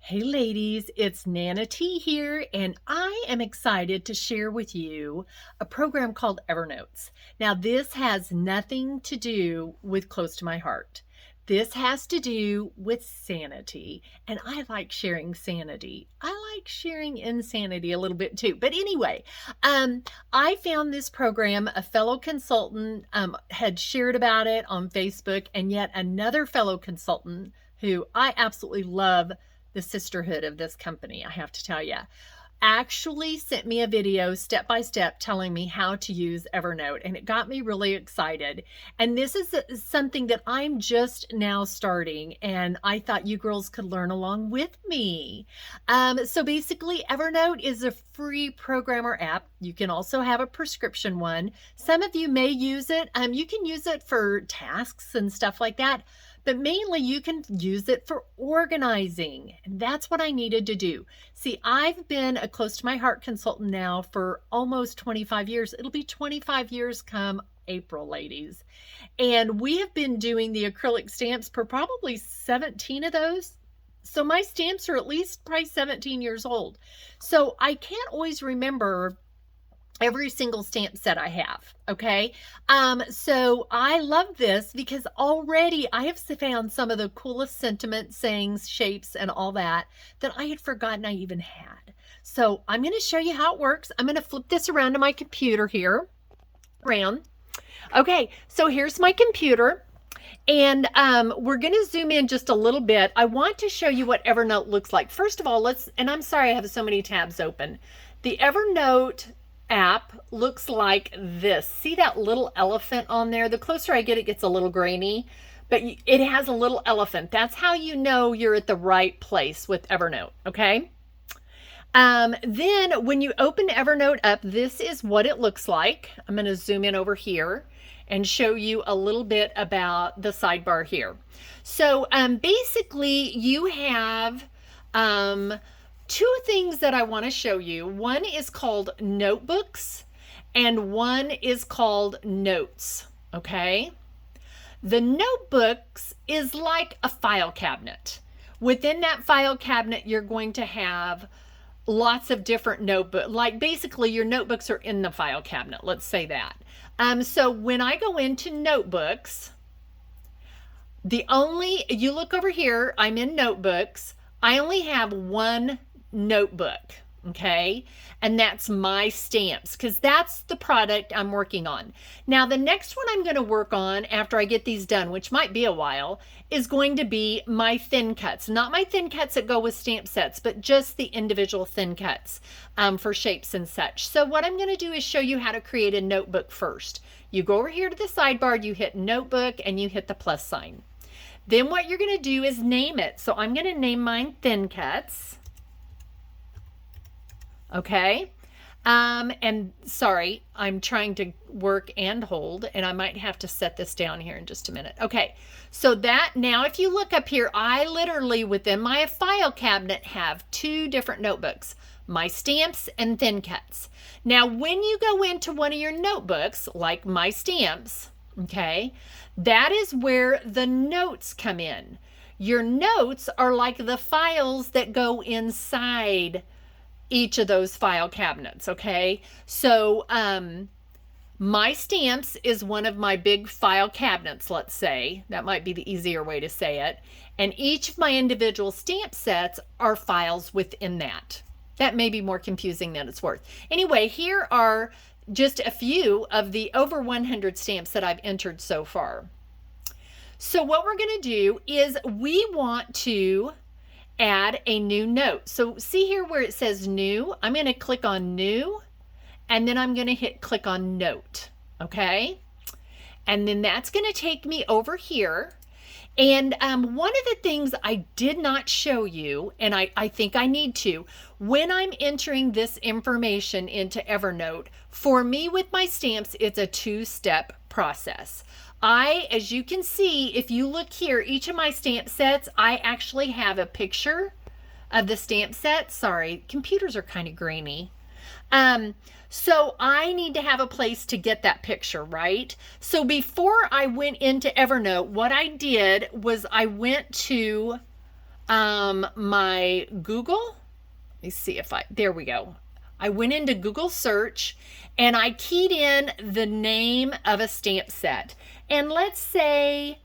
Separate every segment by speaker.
Speaker 1: Hey ladies, it's Nana T here, and I am excited to share with you a program called Evernote. Now, this has nothing to do with close to my heart. This has to do with sanity, and I like sharing sanity. I like sharing insanity a little bit too. But anyway, I found this program. A fellow consultant had shared about it on Facebook, and yet another fellow consultant who I absolutely love the sisterhood of this company, I have to tell you, actually sent me a video step by step telling me how to use Evernote, and it got me really excited. And this is something that I'm just now starting, and I thought you girls could learn along with me. So basically, Evernote is a free programmer app. You can also have a prescription one. Some of you may use it. You can use it for tasks and stuff like that, but mainly you can use it for organizing. And that's what I needed to do. See, I've been a close to my heart consultant now for almost 25 years. It'll be 25 years come April, ladies. And we have been doing the acrylic stamps for probably 17 of those. So my stamps are at least probably 17 years old. So I can't always remember every single stamp set I have. Okay. So I love this because already I have found some of the coolest sentiments, sayings, shapes, and all that I had forgotten I even had. So I'm going to show you how it works. I'm going to flip this around to my computer here. Okay. So here's my computer. And we're going to zoom in just a little bit. I want to show you what Evernote looks like. First of all, and I'm sorry I have so many tabs open. The Evernote app looks like this. See that little elephant on there? The closer I get, it gets a little grainy, but it has a little elephant. That's how you know you're at the right place with Evernote, okay? Then when you open Evernote up, this is what it looks like. I'm going to zoom in over here and show you a little bit about the sidebar here. So basically you have two things that I want to show you. One is called notebooks and one is called notes, okay? The notebooks is like a file cabinet. Within that file cabinet, you're going to have lots of different notebooks. Like basically your notebooks are in the file cabinet, let's say that. So when I go into notebooks, you look over here, I'm in notebooks. I only have one notebook, okay? And that's my stamps, because that's the product I'm working on. Now, the next one I'm going to work on after I get these done, which might be a while, is going to be my thin cuts. Not my thin cuts that go with stamp sets, but just the individual thin cuts for shapes and such. So what I'm going to do is show you how to create a notebook first. You go over here to the sidebar, you hit notebook, and you hit the plus sign. Then what you're going to do is name it. So I'm going to name mine thin cuts. Okay. And sorry, I'm trying to work and hold, and I might have to set this down here in just a minute. Okay. So that now, if you look up here, I literally within my file cabinet have two different notebooks, my stamps and thin cuts. Now, when you go into one of your notebooks, like my stamps, okay, that is where the notes come in. Your notes are like the files that go inside each of those file cabinets, okay? So my stamps is one of my big file cabinets, let's say. That might be the easier way to say it. And each of my individual stamp sets are files within that. That may be more confusing than it's worth. Anyway, here are just a few of the over 100 stamps that I've entered so far. So what we're going to do is we want to add a new note. So see here where it says new, I'm going to click on new, and then I'm going to hit click on note, okay? And then that's going to take me over here. And one of the things I did not show you, and I think I need to, when I'm entering this information into Evernote, for me with my stamps, it's a two-step process. As you can see, if you look here, each of my stamp sets, I actually have a picture of the stamp set. Sorry, computers are kind of grainy. So I need to have a place to get that picture, right? So before I went into Evernote, what I did was I went to my Google. Let me see if there we go. I went into Google search and I keyed in the name of a stamp set. And let's say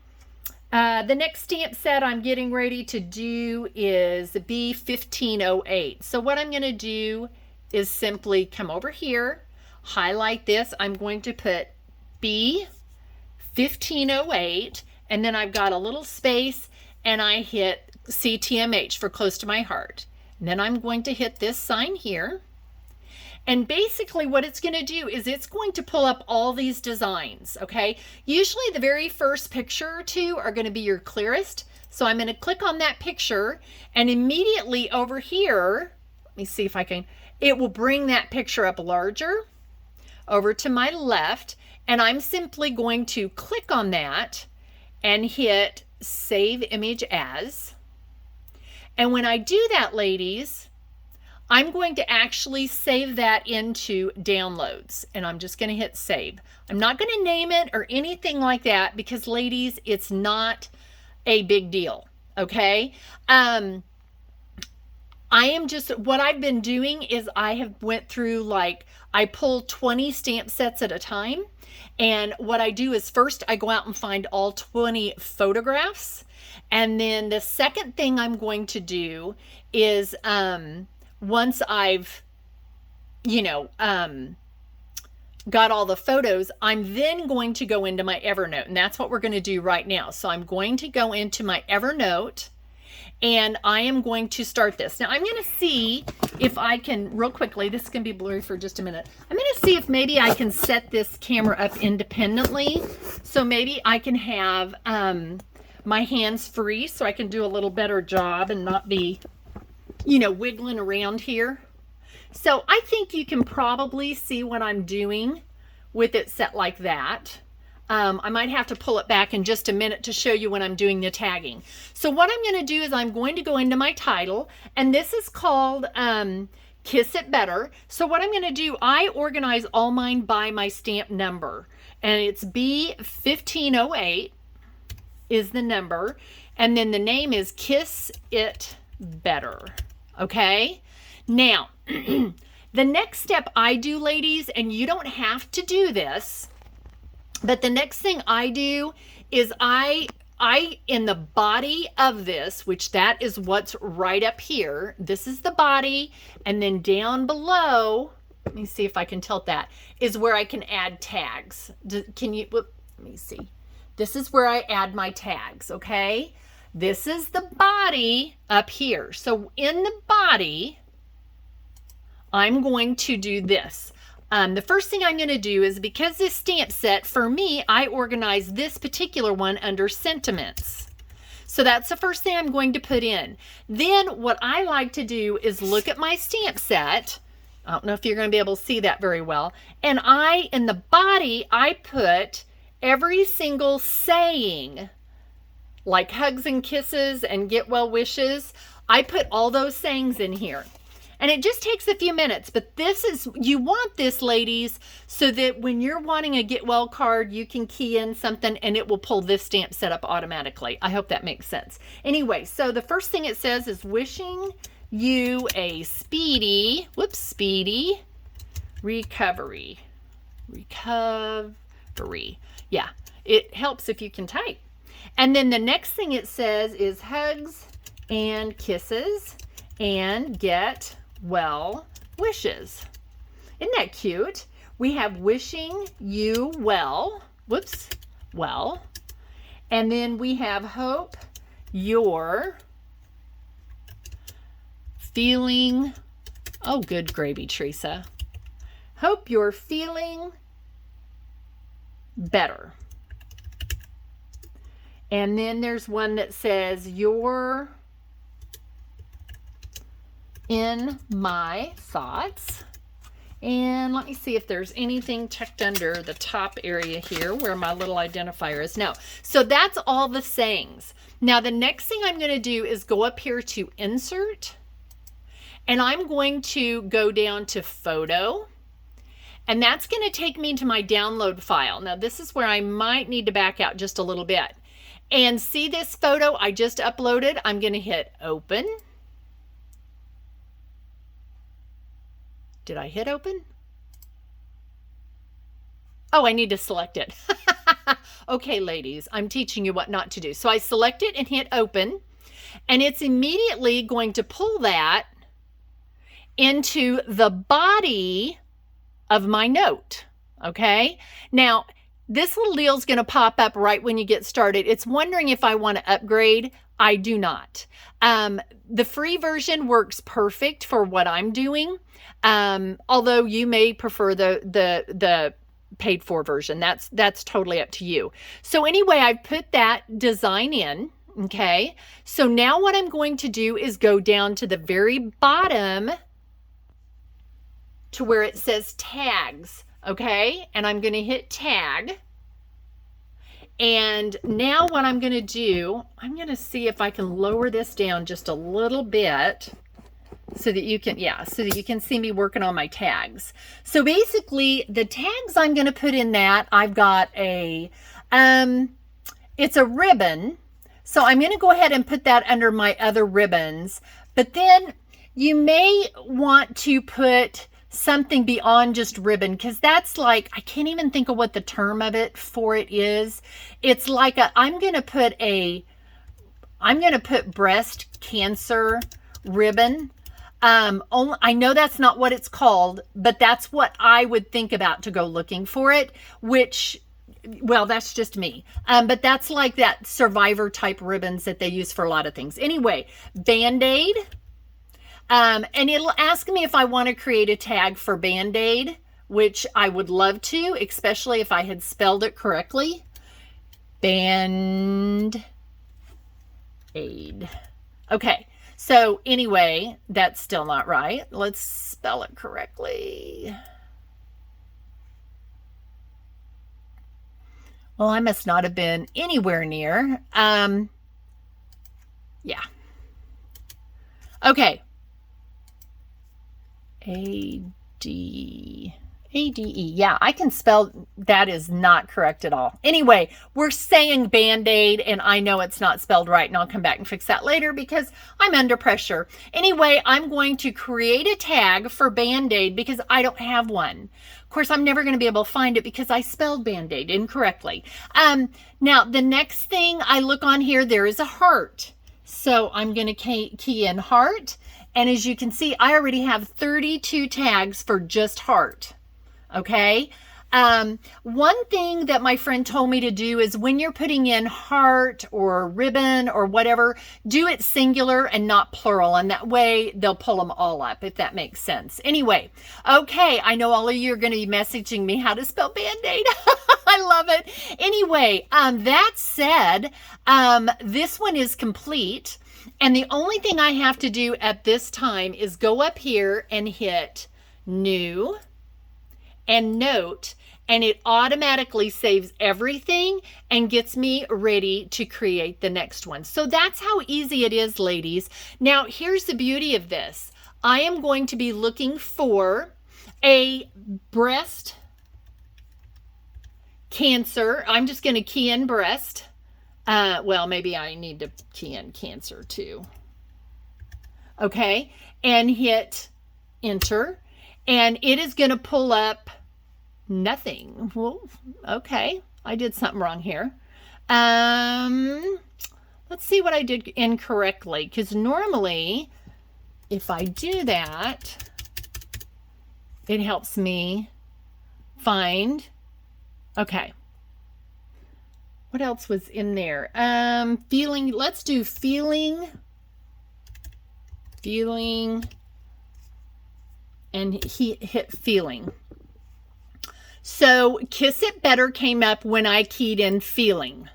Speaker 1: the next stamp set I'm getting ready to do is B1508. So what I'm going to do is simply come over here, highlight this. I'm going to put B1508, and then I've got a little space, and I hit CTMH for close to my heart. And then I'm going to hit this sign here. And basically what it's going to do is it's going to pull up all these designs, okay? Usually the very first picture or two are going to be your clearest. So I'm going to click on that picture, and immediately over here, let me see if I can, it will bring that picture up larger over to my left, and I'm simply going to click on that and hit Save Image As. And when I do that, ladies, I'm going to actually save that into downloads, and I'm just going to hit save. I'm not going to name it or anything like that because, ladies, it's not a big deal, okay? What I've been doing is I have went through, like, I pull 20 stamp sets at a time, and what I do is first I go out and find all 20 photographs, and then the second thing I'm going to do is once I've, got all the photos, I'm then going to go into my Evernote, and that's what we're going to do right now. So I'm going to go into my Evernote, and I am going to start this. Now I'm going to see if I can, real quickly, this is going to be blurry for just a minute. I'm going to see if maybe I can set this camera up independently. So maybe I can have my hands free so I can do a little better job and not be wiggling around here. So I think you can probably see what I'm doing with it set like that. I might have to pull it back in just a minute to show you when I'm doing the tagging. So what I'm going to do is I'm going to go into my title, and this is called Kiss It Better. So what I'm going to do, I organize all mine by my stamp number, and it's B1508 is the number, and then the name is Kiss It Better. Okay, now the next step I do, ladies, and you don't have to do this, but the next thing I do is I in the body of this, which that is what's right up here, this is the body, and then down below, let me see if I can tilt that, is where I can add tags. Let me see. This is where I add my tags, okay? This is the body up here. So in the body, I'm going to do this. The first thing I'm going to do is, because this stamp set, for me, I organize this particular one under sentiments. So that's the first thing I'm going to put in. Then what I like to do is look at my stamp set. I don't know if you're going to be able to see that very well. And in the body, I put every single saying, like hugs and kisses and get well wishes. I put all those sayings in here. And it just takes a few minutes, but you want this, ladies, so that when you're wanting a get well card, you can key in something and it will pull this stamp set up automatically. I hope that makes sense. Anyway, so the first thing it says is wishing you a speedy recovery. Yeah, it helps if you can type. And then the next thing it says is hugs and kisses and get well wishes. Isn't that cute? We have wishing you well, well. And then we have hope you're feeling, oh, good gravy, Teresa. Hope you're feeling better. And then there's one that says you're in my thoughts. And let me see if there's anything tucked under the top area here where my little identifier is. No. So that's all the sayings. Now the next thing I'm going to do is go up here to insert, and I'm going to go down to photo, and that's going to take me to my download file. Now this is where I might need to back out just a little bit. And see this photo I just uploaded? I'm going to hit open. Did I hit open? Oh, I need to select it. Okay, ladies, I'm teaching you what not to do. So I select it and hit open, and it's immediately going to pull that into the body of my note. Okay. Now, this little deal is going to pop up right when you get started. It's wondering if I want to upgrade. I do not. The free version works perfect for what I'm doing. Although you may prefer the paid for version. That's totally up to you. So anyway, I put that design in. Okay. So now what I'm going to do is go down to the very bottom to where it says tags. Okay. And I'm going to hit tag. And now what I'm going to do, I'm going to see if I can lower this down just a little bit so that you can, so that you can see me working on my tags. So basically the tags I'm going to put in that, I've got a, it's a ribbon. So I'm going to go ahead and put that under my other ribbons, but then you may want to put something beyond just ribbon, because that's like, I can't even think of what the term of it for it is. It's like I'm going to put breast cancer ribbon. I know that's not what it's called, but that's what I would think about to go looking for it, which, well, that's just me. But that's like that survivor type ribbons that they use for a lot of things. Anyway, Band-Aid. And it'll ask me if I want to create a tag for Band-Aid, which I would love to, especially if I had spelled it correctly. Band-Aid. Okay. So anyway, that's still not right. Let's spell it correctly. Well, I must not have been anywhere near. Yeah. Okay. A-D-E. Yeah, I can spell. That is not correct at all. Anyway, we're saying Band-Aid, and I know it's not spelled right, and I'll come back and fix that later because I'm under pressure. Anyway, I'm going to create a tag for Band-Aid because I don't have one. Of course, I'm never going to be able to find it because I spelled Band-Aid incorrectly. Now, the next thing I look on here, there is a heart. So I'm going to key in heart. And as you can see, I already have 32 tags for just heart. Okay. One thing that my friend told me to do is when you're putting in heart or ribbon or whatever, do it singular and not plural. And that way they'll pull them all up, if that makes sense. Anyway. Okay. I know all of you are going to be messaging me how to spell Band-Aid. I love it. Anyway, that said, this one is complete. And the only thing I have to do at this time is go up here and hit new and note, and it automatically saves everything and gets me ready to create the next one. So that's how easy it is, ladies. Now, here's the beauty of this. I am going to be looking for a breast cancer. I'm just going to key in breast. Well, maybe I need to key in cancer too. Okay. And hit enter. And it is going to pull up nothing. Well, okay. I did something wrong here. Let's see what I did incorrectly. Because normally, if I do that, it helps me find. Okay. What else was in there? Feeling. Let's do feeling. And he hit feeling. So Kiss It Better came up when I keyed in feeling.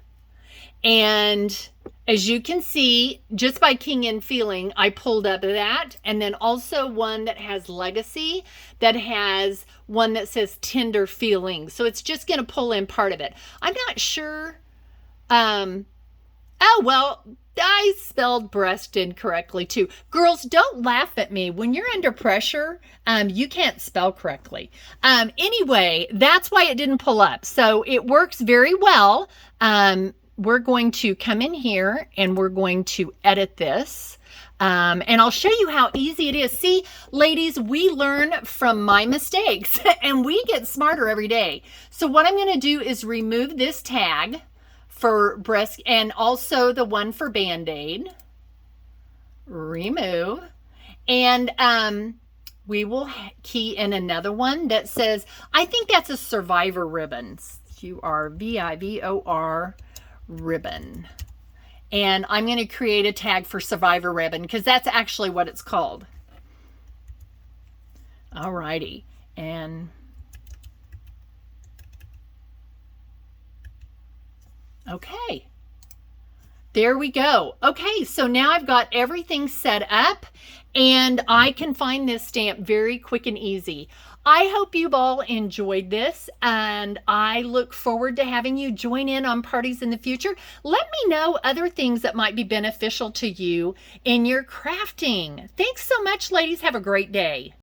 Speaker 1: And as you can see, just by keying in feeling, I pulled up that. And then also one that has legacy, that has one that says tender feeling. So it's just going to pull in part of it. I'm not sure. Oh, well, I spelled breast incorrectly too. Girls, don't laugh at me. When you're under pressure, you can't spell correctly. Anyway, that's why it didn't pull up. So it works very well. we're going to come in here and we're going to edit this. And I'll show you how easy it is. See, ladies, we learn from my mistakes and we get smarter every day. So what I'm going to do is remove this tag for breast and also the one for Band-Aid. Remove. And we will key in another one that says, I think that's a Survivor ribbon. Survivor ribbon. And I'm going to create a tag for Survivor ribbon because that's actually what it's called. Alrighty. And okay. There we go. Okay, so now I've got everything set up and I can find this stamp very quick and easy. I hope you've all enjoyed this and I look forward to having you join in on parties in the future. Let me know other things that might be beneficial to you in your crafting. Thanks so much, ladies. Have a great day.